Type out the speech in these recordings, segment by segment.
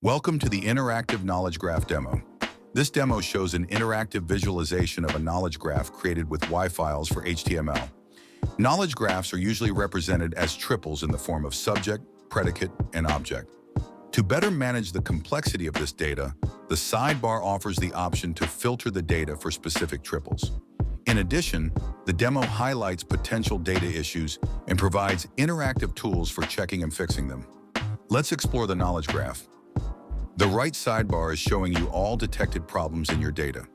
Welcome to the Interactive Knowledge Graph demo. This demo shows an interactive visualization of a knowledge graph created with Y files for HTML. Knowledge graphs are usually represented as triples in the form of subject, predicate, and object. To better manage the complexity of this data, the sidebar offers the option to filter the data for specific triples. In addition, the demo highlights potential data issues and provides interactive tools for checking and fixing them. Let's explore the knowledge graph. The right sidebar is showing you all detected problems in your data.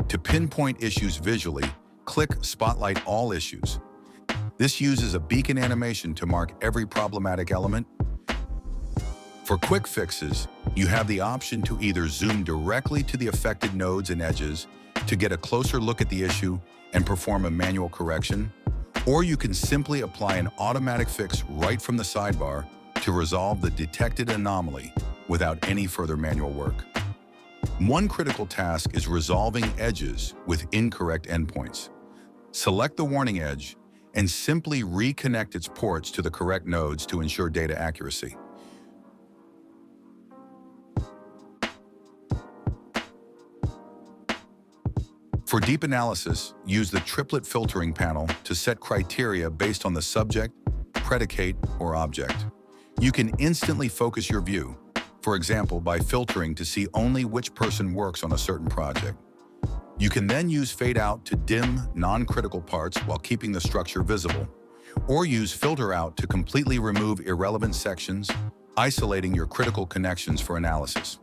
To pinpoint issues visually, click Spotlight All Issues. This uses a beacon animation to mark every problematic element. For quick fixes, you have the option to either zoom directly to the affected nodes and edges to get a closer look at the issue and perform a manual correction, or you can simply apply an automatic fix right from the sidebar to resolve the detected anomaly without any further manual work. One critical task is resolving edges with incorrect endpoints. Select the warning edge and simply reconnect its ports to the correct nodes to ensure data accuracy. For deep analysis, use the triplet filtering panel to set criteria based on the subject, predicate, or object. You can instantly focus your view, for example, by filtering to see only which person works on a certain project. You can then use fade out to dim non-critical parts while keeping the structure visible, or use filter out to completely remove irrelevant sections, isolating your critical connections for analysis.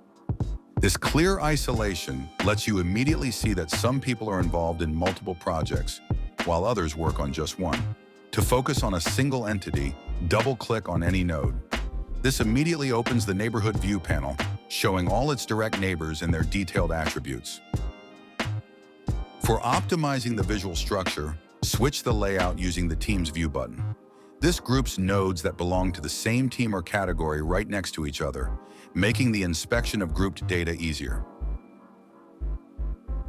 This clear isolation lets you immediately see that some people are involved in multiple projects, while others work on just one. To focus on a single entity, double-click on any node. This immediately opens the Neighborhood View panel, showing all its direct neighbors and their detailed attributes. For optimizing the visual structure, switch the layout using the Teams View button. This groups nodes that belong to the same team or category right next to each other, making the inspection of grouped data easier.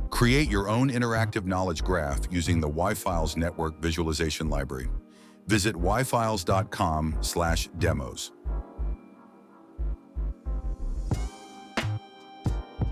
Create your own interactive knowledge graph using the Y files network visualization library. Visit yfiles.com/demos.